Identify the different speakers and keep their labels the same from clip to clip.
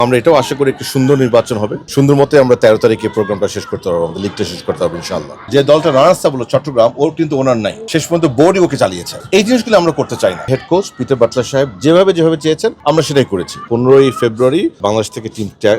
Speaker 1: আমরা এটাও আশা করি একটি সুন্দর নির্বাচন হবে। সুন্দর মতে আমরা 13 তারিখে প্রোগ্রামটা শেষ করতে পারবো, আমাদের লিগটা শেষ করতে পারবো ইনশাআল্লাহ। যে দলটা রানার্স আপ হলো চট্টগ্রাম, ওর কিন্তু ওনার নাই, শেষ পর্যন্ত বোর্ডই ওকে চালিয়েছে। এই জিনিসগুলো আমরা করতে চাই না। হেড কোচ পিটার বাটলার সাহেব যেভাবে চেয়েছেন আমরা সেটাই করেছি। 15ই ফেব্রুয়ারি বাংলাদেশ থেকে টিমটা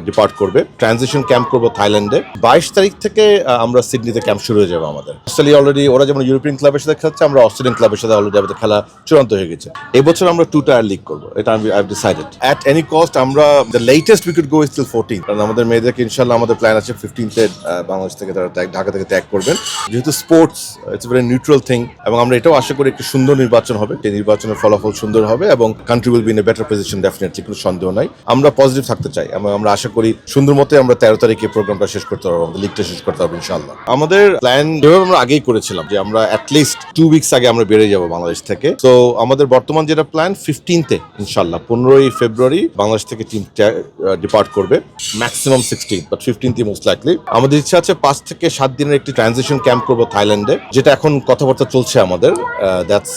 Speaker 1: ডিপার্ট করবে, ট্রানজিশন ক্যাম্প করবো থাইল্যান্ডে। 22 তারিখ থেকে আমরা সিডনিতে ক্যাম্প শুরু হয়ে যাবে আমাদের। অস্ট্রেলিয়া অলরেডি, ওরা যেমন ইউরোপিয়ান ক্লাবের সাথে খেলছে, আমরা অস্ট্রেলিয়ান ক্লাবের সাথে অলরেডি আমাদের খেলা চূড়ান্ত হয়ে গেছে। এবছর আমরা 2 টায়ার লিগ করবো, এটা আমি I decided at any cost. আমরা the latest we could go is till 14, কারণ আমাদের মেয়েদেরকে ইনশাআল্লাহ আমাদের প্ল্যান আছে 15তে বাংলাদেশ থেকে তারা ঢাকা থেকে ত্যাগ করবেন। যেহেতু sports it's very neutral thing, এবং আমরা এটাও আশা করি একটি সুন্দর নির্বাচন হবে, এই নির্বাচনের ফলাফল সুন্দর হবে এবং country will be in a better position, definitely, কোনো সন্দেহ নাই। আমরা পজিটিভ থাকতে চাই এবং আমরা আশা করি সুন্দর মতে আমরা 13 তারিখে প্রোগ্রামটা শেষ করতে পারবো, আমাদের লিগটা শেষ করতে পারবো ইনশাআল্লাহ। আমাদের প্ল্যান যেভাবে আমরা আগেই করেছিলাম যে আমরা অ্যাটলিস্ট 2 উইকস আগে আমরা বেরিয়ে যাবো বাংলাদেশ থেকে। তো আমাদের বর্তমান যেটা প্ল্যান 15তে ইনশাআল্লাহ, 15ই ফেব্রুয়ারি বাংলাদেশ থেকে টিমটা ডিপার্ট করবে, maximum 16 but 15th most likely. আমাদের ইচ্ছা আছে 5 থেকে 7 দিনের একটি ট্রানজিশন ক্যাম্প করবো থাইল্যান্ডে, যেটা এখন কথাবার্তা চলছে আমাদের। That's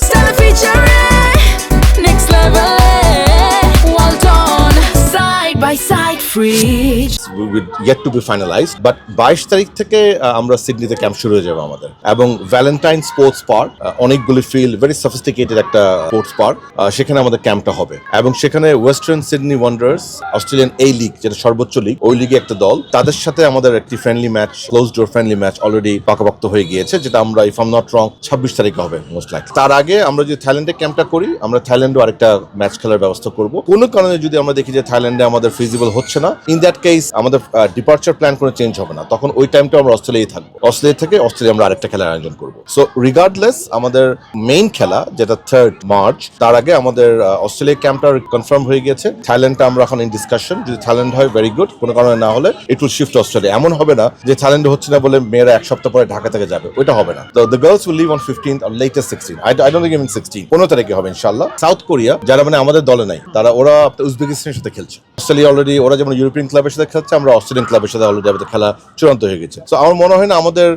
Speaker 1: yet to be finalized, but 22 তারিখ থেকে আমরা সিডনিতে ক্যাম্প শুরু হয়ে যাবে আমাদের, এবং ভ্যালেন্টাইন স্পোর্টস পার্ক, অনেকগুলি ফিল্ড, ভেরি সফিস্টিকেটেড একটা স্পোর্টস পার্ক, সেখানে আমাদের ক্যাম্পটা হবে। এবং সেখানে ওয়েস্টার্ন সিডনি ওয়ান্ডারার্স, অস্ট্রেলিয়ান এই লিগ যেটা সর্বোচ্চ লিগ, ওই লিগে একটা দল, তাদের সাথে আমাদের একটি friendly match, close door friendly match already পাকাপোক্ত হয়ে গিয়েছে, যেটা আমরা if I am not wrong 26 তারিখে হবে মোস্ট লাইকলি। তার আগে আমরা যদি থাইল্যান্ডে ক্যাম্পটা করি, আমরা থাইল্যান্ডেও আরেকটা ম্যাচ খেলার ব্যবস্থা করব। কোনো কারণে যদি আমরা দেখি যে থাইল্যান্ডে আমাদের ফিজিবল হচ্ছে না, ইন দ্যাট কেস আমাদের ডিপার্চার প্ল্যান কোনো চেঞ্জ হবে না, তখন ওই টাইমটা আমরা অস্ট্রেলিয়ায় থাকবো। অস্ট্রেলিয়া থেকে অস্ট্রেলিয়া আমরা আরেকটা খেলার আয়োজন করবো। সো রিগার্ডলেস আমাদের মেইন খেলা যেটা 3rd মার্চ, তার আগে আমাদের অস্ট্রেলিয়া ক্যাম্পটা কনফার্ম হয়ে গেছে। থাইল্যান্ডটা আমরা এখন ইন ডিসকাশন, যদি থাইল্যান্ড হয় ভেরি গুড, কোনো কারণে না হলে ইট উইল শিফট অস্ট্রেলিয়া। এমন হবে না যে থাইল্যান্ডে হচ্ছে না বলে মেয়েরা 1 সপ্তাহ পরে ঢাকা থেকে যাবে, ওইটা হবে না। The girls will leave on 15th or latest 16, I don't think even 16, 15 তারিখে হবে ইনশাআল্লাহ। সাউথ কোরিয়া, যারা মানে আমাদের দলে নাই, ওরা উজবেকিস্তানের সাথে খেলছে। অস্ট্রেলিয়া অলরেডি, ওরা যেমন ইউরোপিয়ান ক্লাবের সাথে খেলছে, আমরা অস্ট্রেলিয়ান ক্লাবের সাথে অলরেডি আমাদের খেলা চূড়ান্ত হয়ে গেছে। তো আমার মনে হয় না আমাদের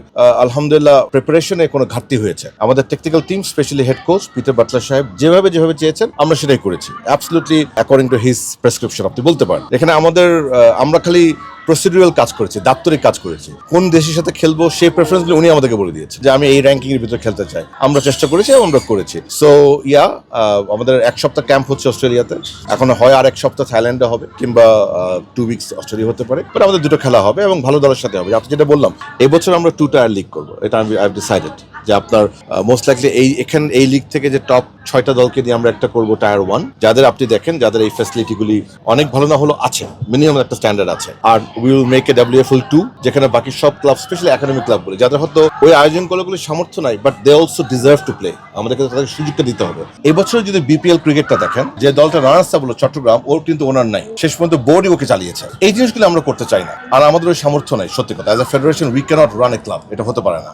Speaker 1: আলহামদুলিল্লাহ প্রিপারেশনে কোনো ঘাটতি হয়েছে। আমাদের technical team, specially head coach Peter Butler সাহেব যেভাবে চেয়েছেন আমরা সেটাই করেছি, absolutely according to his prescription আপনি বলতে পারেন। এখানে আমাদের আমরা খালি প্রসিডিউরাল কাজ করেছি, দাপ্তরিক কাজ করেছি। কোন দেশের সাথে খেলবো সেই প্রেফারেন্সগুলো উনি আমাদেরকে বলে দিয়েছে, যে আমি এই র্যাঙ্কিং এর ভিতরে খেলতে চাই। আমরা চেষ্টা করেছি এবং আমরা করেছি। সো আমাদের 1 সপ্তাহ ক্যাম্প হচ্ছে অস্ট্রেলিয়াতে, এখন হয় আর 1 সপ্তাহ থাইল্যান্ডে হবে, কিংবা 2 উইকস অস্ট্রেলিয়া হতে পারে, বাট আমাদের 2টো খেলা হবে এবং ভালো দলের সাথে হবে। আপনি যেটা বললাম, এবছর আমরা 2 টায়ার লিগ করবো, এটা আমি আই ডিসাইডেড যে আপনার মোস্ট লাইকলি এই লিগ থেকে যে টপ 6টা দলকে দিয়ে আমরা একটা করবো টায়ার 1, যাদের আপনি দেখেন যাদের এই ফ্যাসিলিটিগুলি অনেক ভালো না হলো আছে, মিনিমাম একটা স্ট্যান্ডার্ড আছে। আর we will make a WFL 2, যেখানে বাকি সব ক্লাব, স্পেশালি একাডেমিক ক্লাবগুলি, যাদের হয়তো ওই আয়োজন করাগুলি সামর্থ্য নাই, but they also deserve to play, আমাদেরকে তাদের সুযোগটা দিতে হবে। এবছর যদি বিপিএল ক্রিকেটটা দেখেন, যে দলটা রানার্স আপ হলো চট্টগ্রাম, ওর কিন্তু ওনার নাই, শেষ পর্যন্ত বোর্ডই ওকে চালিয়েছে। এই জিনিসগুলো আমরা করতে চাই না, আর আমাদের ওই সামর্থ্য নাই। সত্যি কথা, as a federation we can't run a club, এটা হতে পারে না।